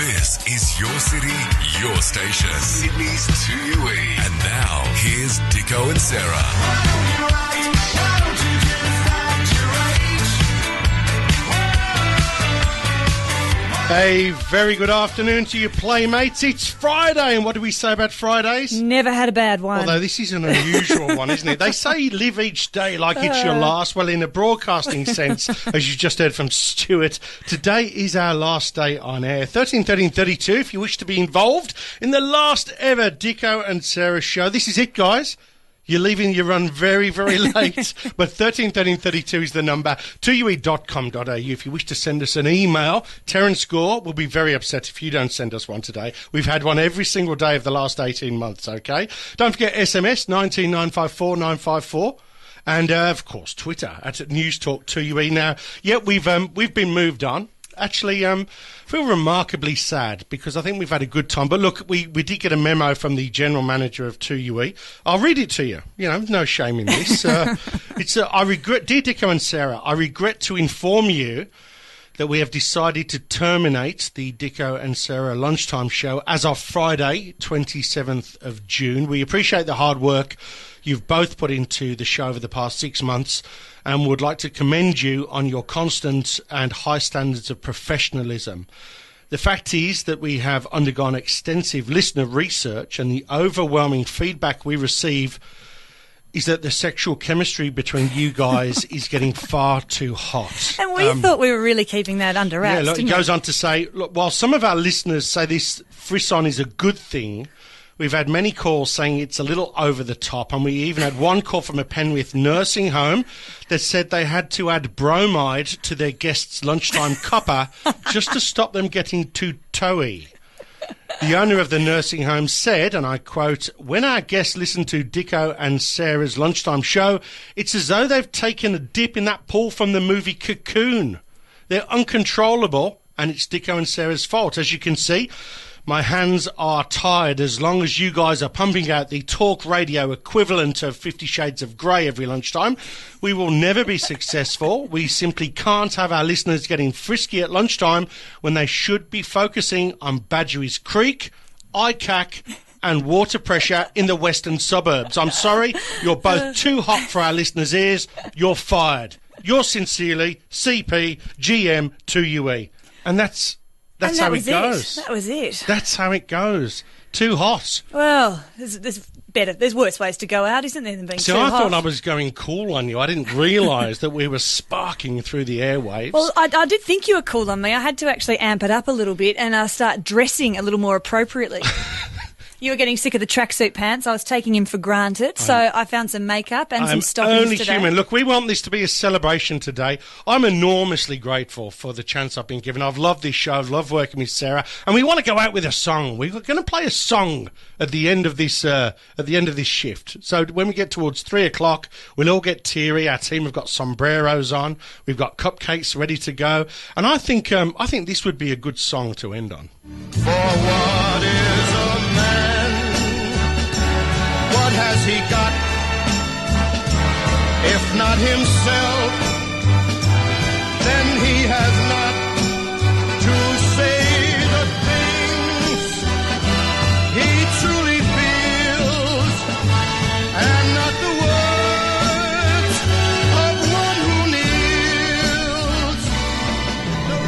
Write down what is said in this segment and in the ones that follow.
This is your city, your station. Sydney's 2UE. And now, here's Dicko and Sarah. A very good afternoon to you, playmates. It's Friday, and what do we say about Fridays? Never had a bad one. Although this is an unusual one, isn't it? They say live each day like it's your last. Well, in a broadcasting sense, as you just heard from Stuart, today is our last day on air. 13-13-32, if you wish to be involved in the last ever Dicko and Sarah show. This is it, guys. You're leaving your run very, very late. But 13-13-32 is the number. 2ue.com.au if you wish to send us an email. Terence Gore will be very upset if you don't send us one today. We've had one every single day of the last 18 months, okay? Don't forget SMS, 19954 954. And, of course, Twitter at NewsTalk2UE. Now, yeah, we've been moved on. Actually, feel remarkably sad because I think we've had a good time. But look, we did get a memo from the general manager of 2UE. I'll read it to you. You know, no shame in this. I regret, dear Dicko and Sarah, I regret to inform you that we have decided to terminate the Dicko and Sarah lunchtime show as of Friday, 27th of June. We appreciate the hard work you've both put into the show over the past 6 months and would like to commend you on your constant and high standards of professionalism. The fact is that we have undergone extensive listener research, and the overwhelming feedback we receive is that the sexual chemistry between you guys is getting far too hot. And we thought we were really keeping that under wraps. Yeah, look, it goes on to say, look, while some of our listeners say this frisson is a good thing, we've had many calls saying it's a little over the top, and we even had one call from a Penrith nursing home that said they had to add bromide to their guests' lunchtime cuppa just to stop them getting too toey. The owner of the nursing home said, and I quote, "When our guests listen to Dicko and Sarah's lunchtime show, it's as though they've taken a dip in that pool from the movie Cocoon. They're uncontrollable, and it's Dicko and Sarah's fault. As you can see, my hands are tied as long as you guys are pumping out the talk radio equivalent of 50 Shades of Grey every lunchtime. We will never be successful. We simply can't have our listeners getting frisky at lunchtime when they should be focusing on Badgerys Creek, ICAC and water pressure in the western suburbs. I'm sorry, you're both too hot for our listeners' ears. You're fired. Yours sincerely, CP, GM, 2UE. And that's how it goes. That was it. That's how it goes. Too hot. Well, there's better. There's worse ways to go out, isn't there, than being too hot? So I thought I was going cool on you. I didn't realise that we were sparking through the airwaves. Well, I did think you were cool on me. I had to actually amp it up a little bit and start dressing a little more appropriately. You were getting sick of the tracksuit pants. I was taking him for granted. So I found some makeup and some stockings only today. Human. Look, we want this to be a celebration today. I'm enormously grateful for the chance I've been given. I've loved this show. I've loved working with Sarah. And we want to go out with a song. We're going to play a song at the end of this shift. So when we get towards 3 o'clock, we'll all get teary. Our team have got sombreros on. We've got cupcakes ready to go. And I think this would be a good song to end on. For what is a man? What has he got? If not himself, then he has not to say the things he truly feels, and not the words of one who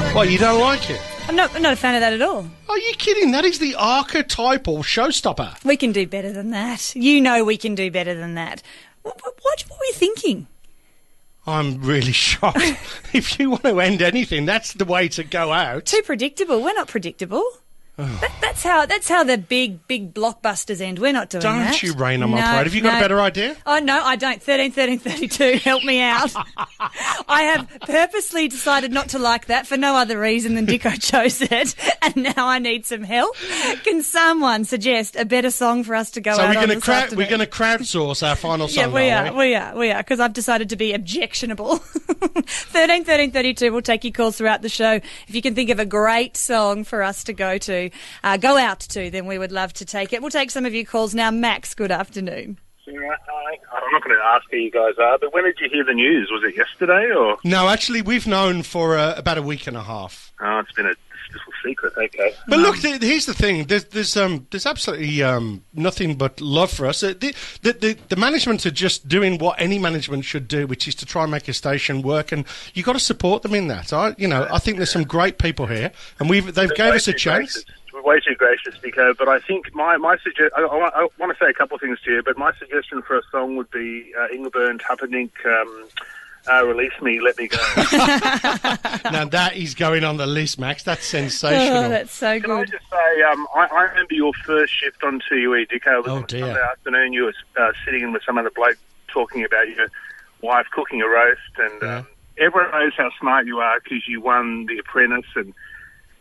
kneels. Well, you don't like it? I'm not a fan of that at all. Are you kidding? That is the archetypal showstopper. We can do better than that. You know we can do better than that. What were we thinking? I'm really shocked. If you want to end anything, that's the way to go out. Too predictable. We're not predictable. That's how the big blockbusters end. We're not doing that. Don't you rain on my parade. Have you got a better idea? Oh, no, I don't. 13-13-32, help me out. I have purposely decided not to like that for no other reason than Dicko chose it, and now I need some help. Can someone suggest a better song for us to go out on this afternoon? We're going to crowdsource our final song, yeah, we are, because I've decided to be objectionable. 13-13-32, we'll take your calls throughout the show. If you can think of a great song for us to go out to, then we would love to take it. We'll take some of your calls now. Max, good afternoon. Sarah, I'm not going to ask who you guys are, but when did you hear the news? Was it yesterday or? No, actually, we've known for about a week and a half. Oh, it's been a secret. Okay. But look, here's the thing. There's absolutely nothing but love for us. The management are just doing what any management should do, which is to try and make a station work, and you've got to support them in that. I think there's some great people here, and they've gave us a chance. We're way too gracious, Dicko, but I think my suggestion, I want to say a couple of things to you, but my suggestion for a song would be Ingeborg Humperdinck, Release Me, Let Me Go. Now that is going on the list, Max. That's sensational. Oh, that's so good. Can I just say, I remember your first shift on TUE, Dicko. It was on dear. Sunday afternoon. You were sitting in with some other bloke talking about your wife cooking a roast, and everyone knows how smart you are because you won The Apprentice, and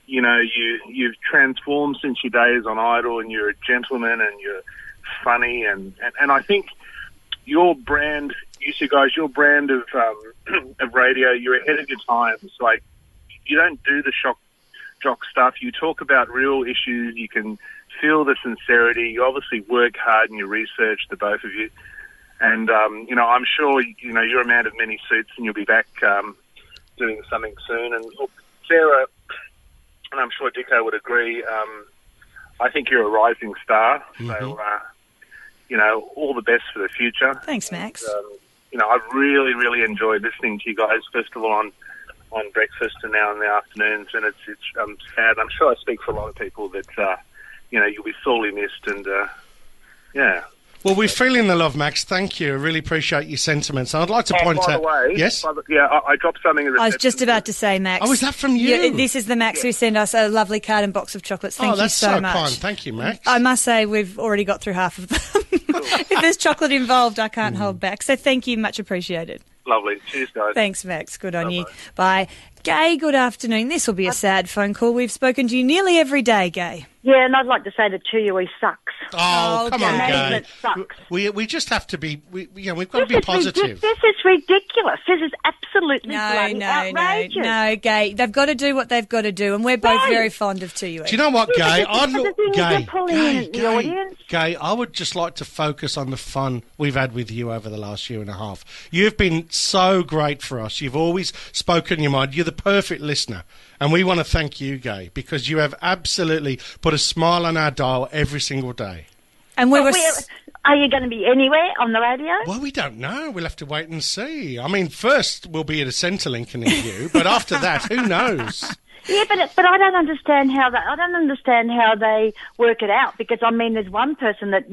you've transformed since your days on Idol, and you're a gentleman, and you're funny, and I think your brand, you two guys, your brand of radio, you're ahead of your times. Like, you don't do the shock jock stuff. You talk about real issues. You can feel the sincerity. You obviously work hard in your research, the both of you. And, I'm sure, you're a man of many suits, and you'll be back doing something soon. And look, Sarah, and I'm sure Dicko would agree, I think you're a rising star. So, all the best for the future. Thanks, Max. I've really, really enjoyed listening to you guys, first of all, on breakfast and now in the afternoons. And it's sad. I'm sure I speak for a lot of people that, you'll be sorely missed. And, Well, we're feeling the love, Max. Thank you. I really appreciate your sentiments. And I'd like to point by out... the way, yes? I dropped something in the I was just about to say, Max. Oh, is that from you? Yeah, this is the Max who sent us a lovely card and box of chocolates. Thank you that's so much. kind. Thank you, Max. I must say we've already got through half of them. If there's chocolate involved, I can't hold back. So thank you, much appreciated. Lovely. Cheers, guys. Thanks, Max. Good on you. Bye. Gay, good afternoon. This will be a sad phone call. We've spoken to you nearly every day, Gay. Yeah, and I'd like to say that TUE sucks. Oh, come on, Gay. Management sucks. We just have to be... we've got to be positive. This is ridiculous. This is absolutely bloody outrageous. No, Gay. They've got to do what they've got to do, and we're both very fond of TUE. Do you know what, Gay? Gay, I would just like to focus on the fun we've had with you over the last year and a half. You've been so great for us. You've always spoken your mind. You're the perfect listener. And we want to thank you, Gay, because you have absolutely put a smile on our dial every single day. And are you going to be anywhere on the radio? Well, we don't know. We'll have to wait and see. I mean, first we'll be at a Centrelink interview, but after that, who knows? Yeah, but I don't understand how they work it out, because I mean, there's one person that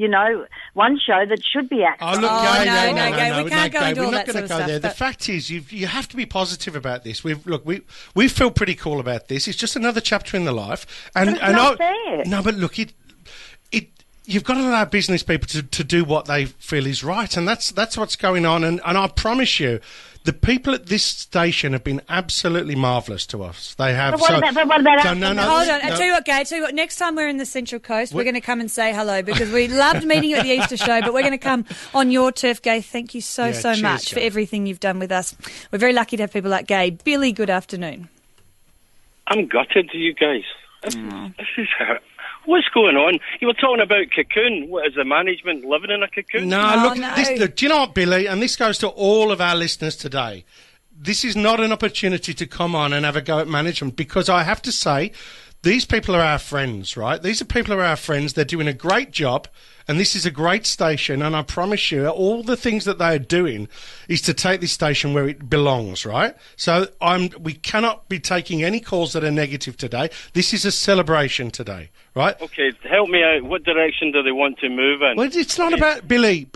one show that should be active. Oh, look, Gay, no, we can't go into all that sort of stuff. There. The fact is, you have to be positive about this. We feel pretty cool about this. It's just another chapter in the life, and it's not fair. No, but look, you've got to allow business people to do what they feel is right, and that's what's going on. And I promise you, the people at this station have been absolutely marvellous to us. They have. But what about us? Hold on. I tell you what, Gay. Next time we're in the Central Coast, we're going to come and say hello, because we loved meeting you at the Easter show. But we're going to come on your turf, Gay. Thank you so much for everything you've done with us. We're very lucky to have people like Gay. Billy, good afternoon. I'm gutted, you guys. This is what's going on? You were talking about cocoon. What is the management living in a cocoon? No. Do you know what, Billy? And this goes to all of our listeners today. This is not an opportunity to come on and have a go at management, because I have to say, these people are our friends, right? These are people who are our friends. They're doing a great job, and this is a great station, and I promise you, all the things that they are doing is to take this station where it belongs, right? So we cannot be taking any calls that are negative today. This is a celebration today, right? Okay, help me out. What direction do they want to move in? Well, it's not about... Billy,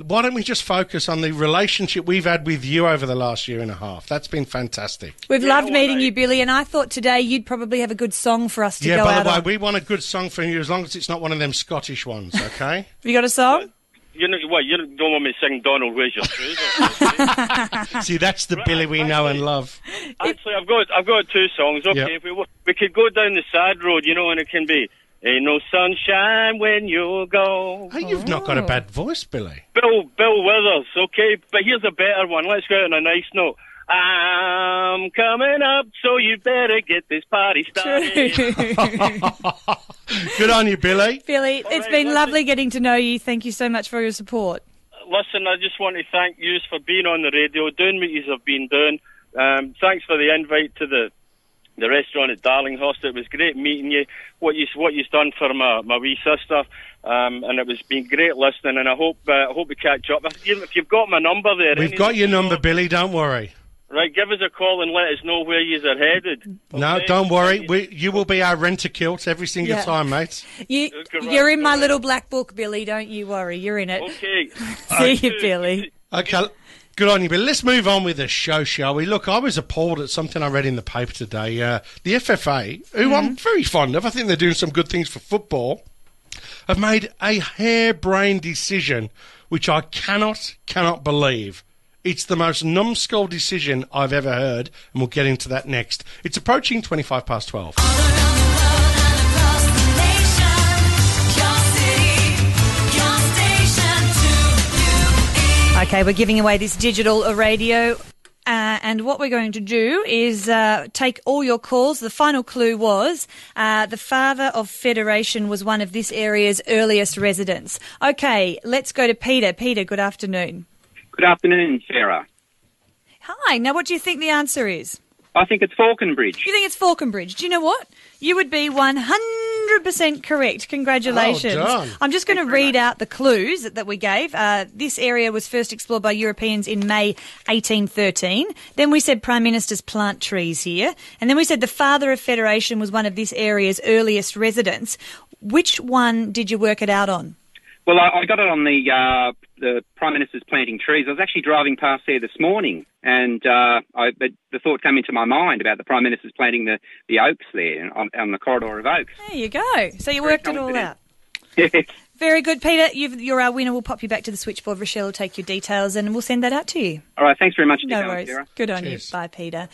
why don't we just focus on the relationship we've had with you over the last year and a half? That's been fantastic. We've loved meeting you, Billy, and I thought today you'd probably have a good song for us to go out on. Yeah, by the way, we want a good song from you, as long as it's not one of them Scottish ones, okay? Have you got a song? You don't want me to sing Donald, Where's Your Trouser? See, that's the Billy we know and love. Actually, I've got two songs. Okay, Yep. if we could go down the sad road, and it can be Ain't No Sunshine When You Go. Hey, you've not got a bad voice, Billy. Bill Withers, okay? But here's a better one. Let's go out on a nice note. I'm coming up, so you better get this party started. Good on you, Billy. Billy, it's been lovely getting to know you. Thank you so much for your support. Listen, I just want to thank you for being on the radio, doing what you have been doing. Thanks for the invite to the the restaurant at Darlinghurst. It was great meeting you. What you've done for my wee sister, and it was been great listening. And I hope we catch up. If you've got my number there, we've got your number, Billy. Don't worry. Right, give us a call and let us know where you are headed. No, Okay? don't worry. You will be our rent-a-kilt every single time, mate. You're in my little black book, Billy. Don't you worry. You're in it. Okay. See you, Billy. Okay, good on you, Billy. Let's move on with the show, shall we? Look, I was appalled at something I read in the paper today. The FFA, who I'm very fond of, I think they're doing some good things for football, have made a harebrained decision which I cannot believe. It's the most numbskull decision I've ever heard, and we'll get into that next. It's approaching 12:25. Okay, we're giving away this digital radio, and what we're going to do is take all your calls. The final clue was the father of Federation was one of this area's earliest residents. Okay, let's go to Peter. Peter, good afternoon. Good afternoon, Sarah. Hi, now what do you think the answer is? I think it's Falconbridge. You think it's Falconbridge. Do you know what? You would be 100% correct. Congratulations. Well done. I'm just going to read out the clues that we gave. This area was first explored by Europeans in May 1813. Then we said Prime Ministers plant trees here. And then we said the father of Federation was one of this area's earliest residents. Which one did you work it out on? Well, I got it on the Prime Minister's planting trees. I was actually driving past there this morning, and but the thought came into my mind about the Prime Minister's planting the oaks there on the corridor of oaks. There you go. So you worked it all out. Yes. Very good, Peter. You're our winner. We'll pop you back to the switchboard. Rochelle will take your details and we'll send that out to you. All right, thanks very much. No Dicko, worries. Sarah. Good on Cheers. you. Bye, Peter.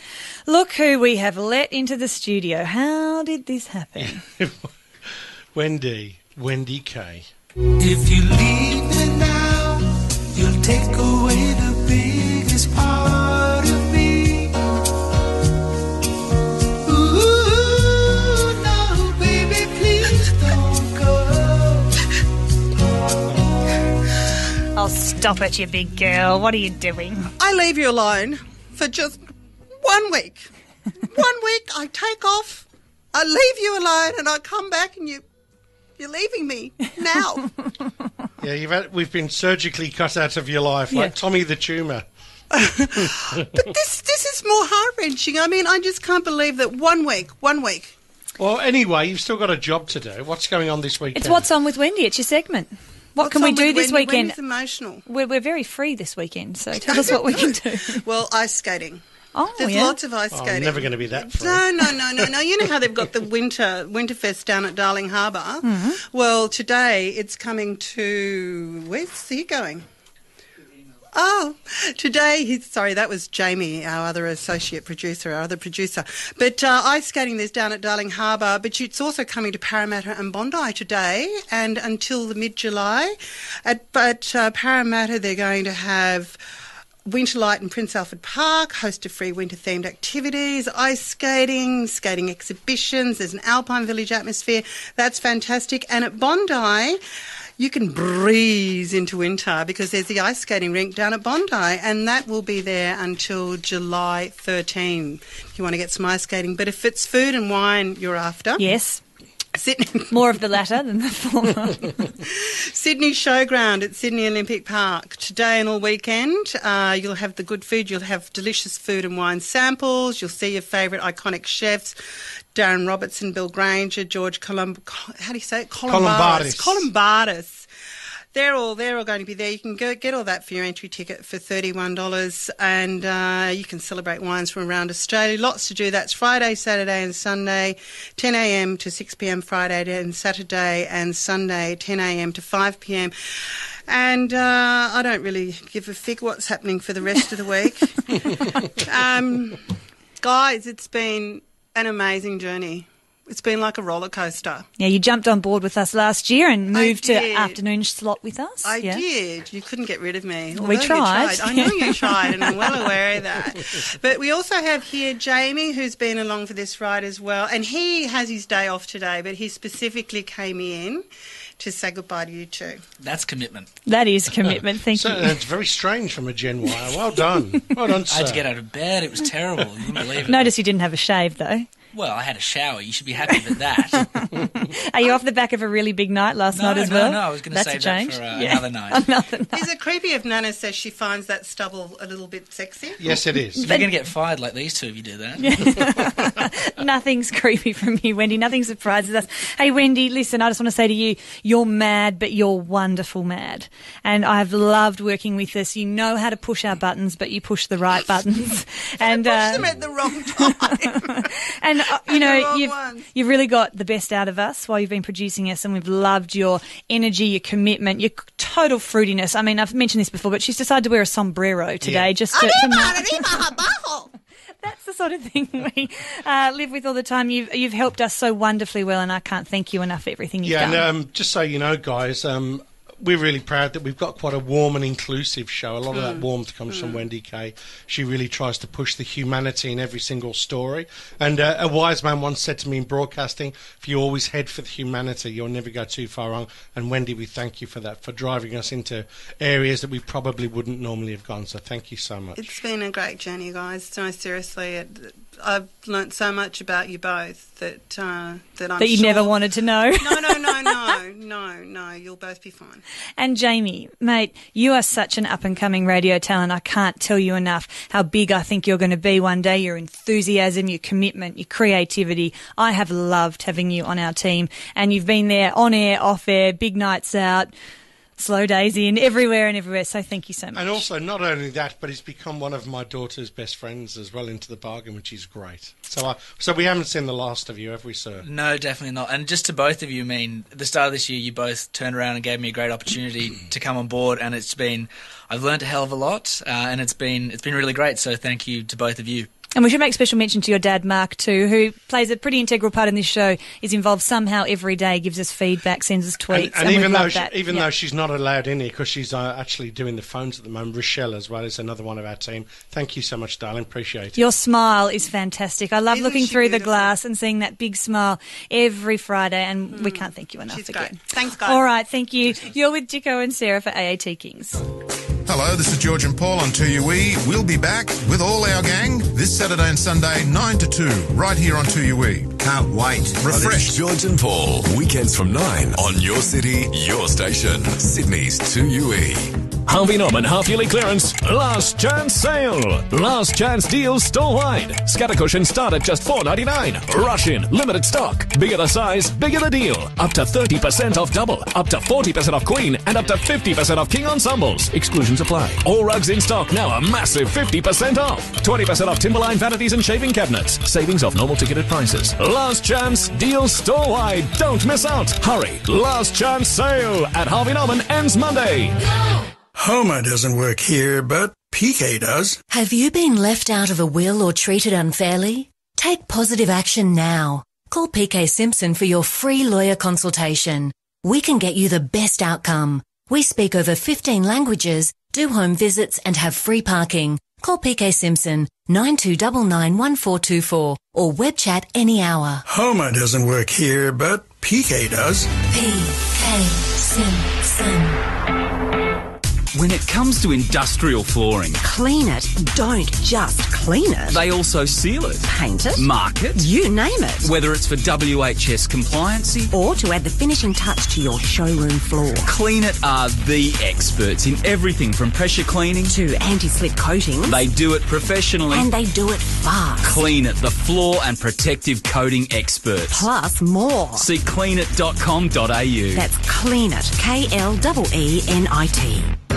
Look who we have let into the studio. How did this happen? Wendy K. If you leave me now, you'll take away the biggest part of me. Ooh, no, baby, please don't go. Oh, stop it, you big girl. What are you doing? I leave you alone for just 1 week. 1 week, I take off, I leave you alone, and I come back and you're leaving me now. Yeah, we've been surgically cut out of your life, like Tommy the Tumour. But this is more heart-wrenching. I mean, I just can't believe that 1 week. Well, anyway, you've still got a job to do. What's going on this weekend? It's What's On with Wendy. It's your segment. What can we do this weekend? Wendy's emotional. We're very free this weekend, so tell us what we can do. Well, ice skating. Oh, There's lots of ice skating. I'm never going to be that free. No. You know how they've got the Winterfest down at Darling Harbour? Mm-hmm. Well, today it's coming to... Where's he going? Oh, today that was Jamie, our other associate producer, our other producer. But ice skating there's down at Darling Harbour, but it's also coming to Parramatta and Bondi today and until the mid-July. But Parramatta, they're going to have Winterlight in Prince Alfred Park, host of free winter-themed activities, ice skating, skating exhibitions. There's an Alpine Village atmosphere. That's fantastic. And at Bondi, you can breeze into winter because there's the ice skating rink down at Bondi, and that will be there until July 13 if you want to get some ice skating. But if it's food and wine you're after... Yes. Sydney. More of the latter than the former. Sydney Showground at Sydney Olympic Park. Today and all weekend, you'll have the good food. You'll have delicious food and wine samples. You'll see your favourite iconic chefs, Darren Robertson, Bill Granger, George Columbardis. They're all going to be there. You can go get all that for your entry ticket for $31, and you can celebrate wines from around Australia. Lots to do. That's Friday, Saturday and Sunday, 10 a.m. to 6 p.m. Friday and Saturday, and Sunday, 10 a.m. to 5 p.m. And I don't really give a fig what's happening for the rest of the week. Guys, it's been an amazing journey. It's been like a roller coaster. Yeah, you jumped on board with us last year and moved to afternoon slot with us. I did. You couldn't get rid of me. We tried. I know you tried, and I'm well aware of that. But we also have here Jamie, who's been along for this ride as well. And he has his day off today, but he specifically came in to say goodbye to you too. That's commitment. That is commitment. Thank you. It's very strange from a Gen Y. Well done. Well done, sir. I had to get out of bed. It was terrible. You wouldn't believe it. Notice you didn't have a shave, though. Well, I had a shower. You should be happy with that. Are you off the back of a really big night last night as well? No, I was going to save that for another night. Another night. Is it creepy if Nana says she finds that stubble a little bit sexy? Yes, it is. You're going to get fired like these two if you do that. Nothing's creepy from you, Wendy. Nothing surprises us. Hey, Wendy, listen, I just want to say to you, you're mad, but you're wonderful mad. And I've loved working with us. You know how to push our buttons, but you push the right buttons. And push them at the wrong time. And, you've really got the best out of us while you've been producing us, and we've loved your energy, your commitment, your total fruitiness. I mean, I've mentioned this before, but she's decided to wear a sombrero today just to That's the sort of thing we live with all the time. You've helped us so wonderfully well, and I can't thank you enough for everything you've done. And just so you know, guys, we're really proud that we've got quite a warm and inclusive show. A lot of that warmth comes from Wendy Kay. She really tries to push the humanity in every single story. And a wise man once said to me in broadcasting, if you always head for the humanity, you'll never go too far wrong. And Wendy, we thank you for that, for driving us into areas that we probably wouldn't normally have gone. So thank you so much. It's been a great journey, guys. No, seriously, I've learnt so much about you both that I'm that you never wanted to know. No, you'll both be fine. And Jamie, mate, you are such an up-and-coming radio talent. I can't tell you enough how big I think you're going to be one day. Your enthusiasm, your commitment, your creativity. I have loved having you on our team. And you've been there on air, off air, big nights out, slow days in, everywhere. So thank you so much. And also, not only that, but he's become one of my daughter's best friends as well into the bargain, which is great. So we haven't seen the last of you, have we, sir? No, definitely not. And just to both of you, at the start of this year, you both turned around and gave me a great opportunity to come on board, and I've learned a hell of a lot, and it's been really great. So thank you to both of you. And we should make special mention to your dad, Mark, too, who plays a pretty integral part in this show, is involved somehow every day, gives us feedback, sends us tweets. And even though she's not allowed in here because she's actually doing the phones at the moment, Rochelle as well is another one of our team. Thank you so much, darling. Appreciate it. Your smile is fantastic. I love looking through the glass and seeing that big smile every Friday, and we can't thank you enough again. Great. Thanks, guys. All right, thank you. You're with Dicko and Sarah for AAT Kings. Hello, this is George and Paul on 2UE. We'll be back with all our gang this Saturday and Sunday, 9 to 2, right here on 2UE. Can't wait. Refreshed. George and Paul, weekends from 9 on your city, your station, Sydney's 2UE. Harvey Norman half-yearly clearance. Last chance sale. Last chance deals store-wide. Scatter cushions start at just $4.99. Rush in. Limited stock. Bigger the size, bigger the deal. Up to 30% off double. Up to 40% off queen. And up to 50% off king ensembles. Exclusions apply. All rugs in stock now a massive 50% off. 20% off Timberline vanities and shaving cabinets. Savings off normal ticketed prices. Last chance deals store-wide. Don't miss out. Hurry. Last chance sale at Harvey Norman ends Monday. Homer doesn't work here, but PK does. Have you been left out of a will or treated unfairly? Take positive action now. Call PK Simpson for your free lawyer consultation. We can get you the best outcome. We speak over 15 languages, do home visits and have free parking. Call PK Simpson 92991424 or web chat any hour. Homer doesn't work here, but PK does. PK Simpson. When it comes to industrial flooring, clean it. Don't just clean it. They also seal it, paint it, mark it, you name it. Whether it's for WHS compliancy or to add the finishing touch to your showroom floor. Clean It are the experts in everything from pressure cleaning to anti-slip coatings. They do it professionally and they do it fast. Clean It, the floor and protective coating experts. Plus more. See cleanit.com.au. That's Clean It, KLEENIT.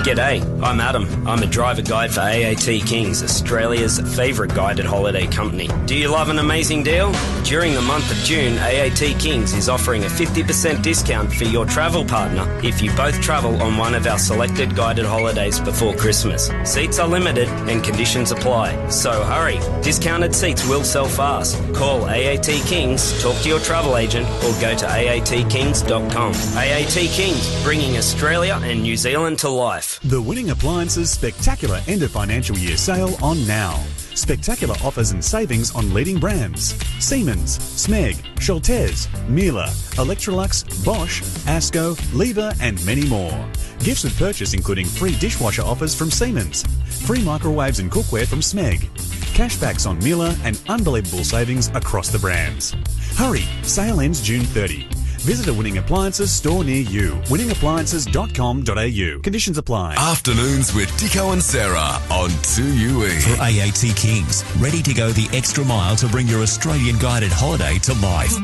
G'day, I'm Adam. I'm a driver guide for AAT Kings, Australia's favourite guided holiday company. Do you love an amazing deal? During the month of June, AAT Kings is offering a 50% discount for your travel partner if you both travel on one of our selected guided holidays before Christmas. Seats are limited and conditions apply. So hurry, discounted seats will sell fast. Call AAT Kings, talk to your travel agent or go to aatkings.com. AAT Kings, bringing Australia and New Zealand to life. The Winning Appliances Spectacular End of Financial Year Sale on now. Spectacular offers and savings on leading brands. Siemens, Smeg, Schultes, Miele, Electrolux, Bosch, Asco, Lever and many more. Gifts with purchase including free dishwasher offers from Siemens, free microwaves and cookware from Smeg, cashbacks on Miele and unbelievable savings across the brands. Hurry, sale ends June 30. Visit a Winning Appliances store near you. winningappliances.com.au. Conditions apply. Afternoons with Dicko and Sarah on 2UE. For AAT Kings, ready to go the extra mile to bring your Australian guided holiday to life.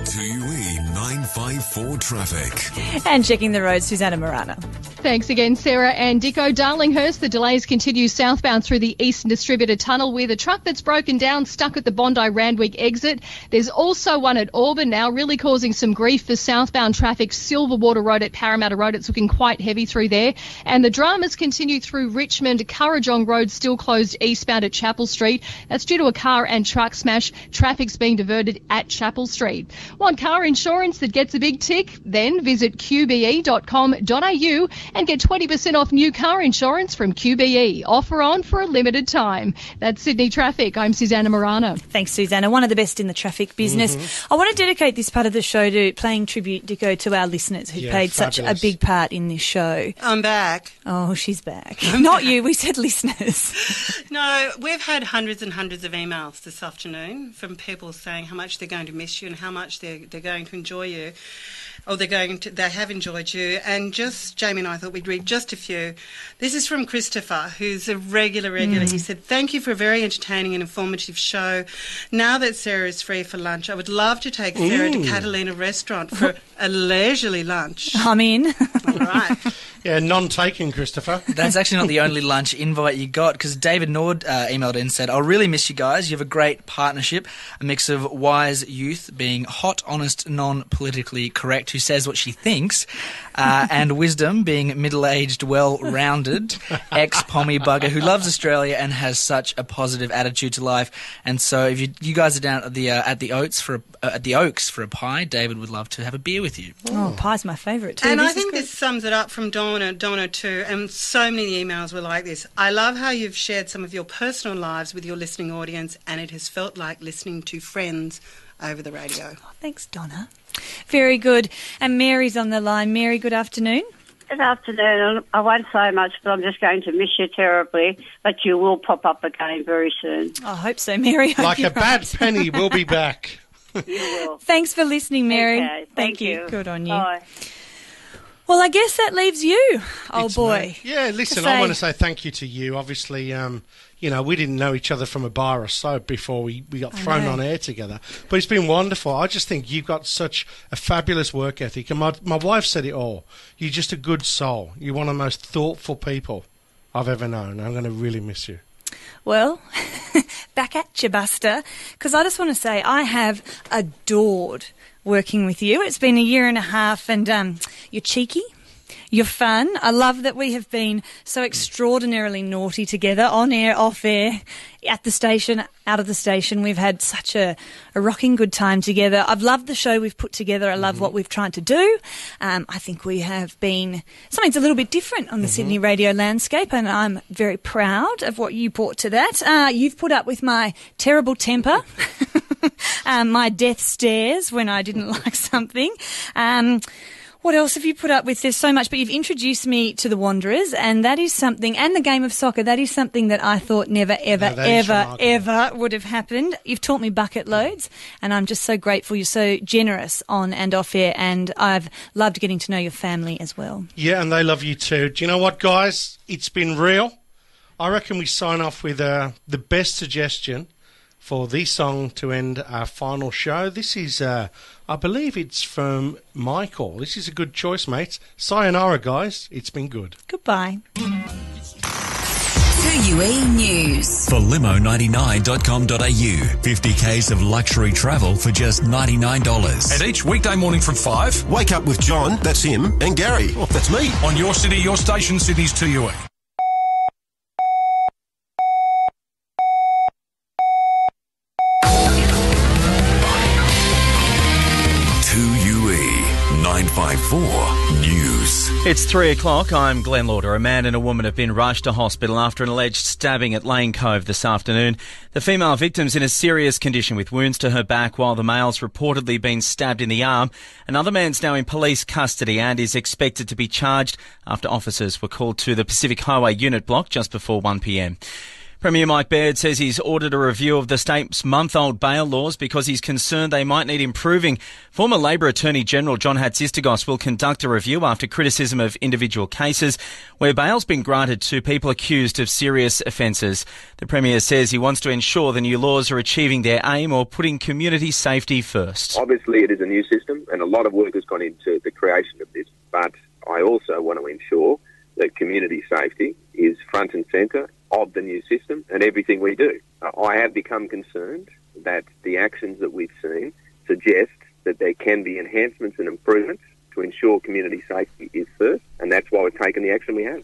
2UE 954 traffic. And checking the roads, Susanna Morana. Thanks again, Sarah and Dicko. Darlinghurst, the delays continue southbound through the Eastern Distributor Tunnel with a truck that's broken down, stuck at the Bondi-Randwick exit. There's also one at Auburn now, really causing some grief for southbound traffic. Silverwater Road at Parramatta Road, it's looking quite heavy through there. And the dramas continue through Richmond. Currajong Road still closed eastbound at Chapel Street. That's due to a car and truck smash. Traffic's being diverted at Chapel Street. Want car insurance that gets a big tick? Then visit qbe.com.au and get 20% off new car insurance from QBE. Offer on for a limited time. That's Sydney Traffic. I'm Susanna Morana. Thanks, Susanna. One of the best in the traffic business. I want to dedicate this part of the show to playing tribute, Dicko, to our listeners who played such a big part in this show. I'm back. Oh, she's back. Not you. We said listeners. No, we've had hundreds and hundreds of emails this afternoon from people saying how much they're going to miss you and how much they're going to enjoy you. Or they have enjoyed you. And just, Jamie and I thought we'd read just a few. This is from Christopher, who's a regular. He said, thank you for a very entertaining and informative show. Now that Sarah is free for lunch, I would love to take Sarah to Catalina Restaurant for a leisurely lunch. I'm in. All right. Yeah, none taken, Christopher. That's actually not the only lunch invite you got, because David Nord emailed in and said, I'll really miss you guys. You have a great partnership, a mix of wise youth being hot, honest, non-politically correct, who says what she thinks, and wisdom being middle-aged, well-rounded, ex-pommy bugger who loves Australia and has such a positive attitude to life. And so if you guys are down at the Oaks for a pie, David would love to have a beer with you. Oh, pie's my favourite too. And I think this sums it up from Donna too, and so many emails were like this. I love how you've shared some of your personal lives with your listening audience, and it has felt like listening to friends over the radio. Oh, thanks, Donna. Very good. And Mary's on the line. Mary, good afternoon. Good afternoon. I won't say much, but I'm just going to miss you terribly, but you will pop up again very soon. I hope so, Mary. Like a bad penny, we'll be back. You will. Thanks for listening, Mary. Okay, thank you. Good on you. Bye. Well, I guess that leaves you, old boy. Yeah, listen, I want to say thank you to you. Obviously, we didn't know each other from a bar or soap before we got thrown on air together. But it's been wonderful. I just think you've got such a fabulous work ethic. And my wife said it all. You're just a good soul. You're one of the most thoughtful people I've ever known. I'm going to really miss you. Well, back at you, Buster, because I just want to say I have adored working with you. It's been a year and a half, and you're cheeky, you're fun. I love that we have been so extraordinarily naughty together, on air, off air, at the station, out of the station. We've had such a rocking good time together. I've loved the show we've put together. I love what we've tried to do. I think we have been something's a little bit different on the Sydney radio landscape, and I'm very proud of what you brought to that. You've put up with my terrible temper. My death stares when I didn't like something. What else have you put up with? There's so much, but you've introduced me to the Wanderers, and that is something, and the game of soccer, that is something that I thought never, ever would have happened. You've taught me bucket loads, and I'm just so grateful. You're so generous on and off air, and I've loved getting to know your family as well. Yeah, and they love you too. Do you know what, guys? It's been real. I reckon we sign off with the best suggestion for the song to end our final show. This is, I believe it's from Michael. This is a good choice, mates. Sayonara, guys. It's been good. Goodbye. 2UE News. For limo99.com.au. 50 Ks of luxury travel for just $99. And each weekday morning from 5, wake up with John, that's him, and Gary, that's me. On your city, your station, Sydney's 2UE. 954 News. It's 3 o'clock. I'm Glenn Lauder. A man and a woman have been rushed to hospital after an alleged stabbing at Lane Cove this afternoon. The female victim's in a serious condition with wounds to her back, while the male's reportedly been stabbed in the arm. Another man's now in police custody and is expected to be charged after officers were called to the Pacific Highway Unit block just before 1 p.m. Premier Mike Baird says he's ordered a review of the state's month-old bail laws because he's concerned they might need improving. Former Labor Attorney General John Hatzistergos will conduct a review after criticism of individual cases where bail's been granted to people accused of serious offences. The Premier says he wants to ensure the new laws are achieving their aim or putting community safety first. Obviously, it is a new system and a lot of work has gone into the creation of this, but I also want to ensure that community safety is front and centre of the new system and everything we do. I have become concerned that the actions that we've seen suggest that there can be enhancements and improvements to ensure community safety is first, and that's why we've taken the action we have.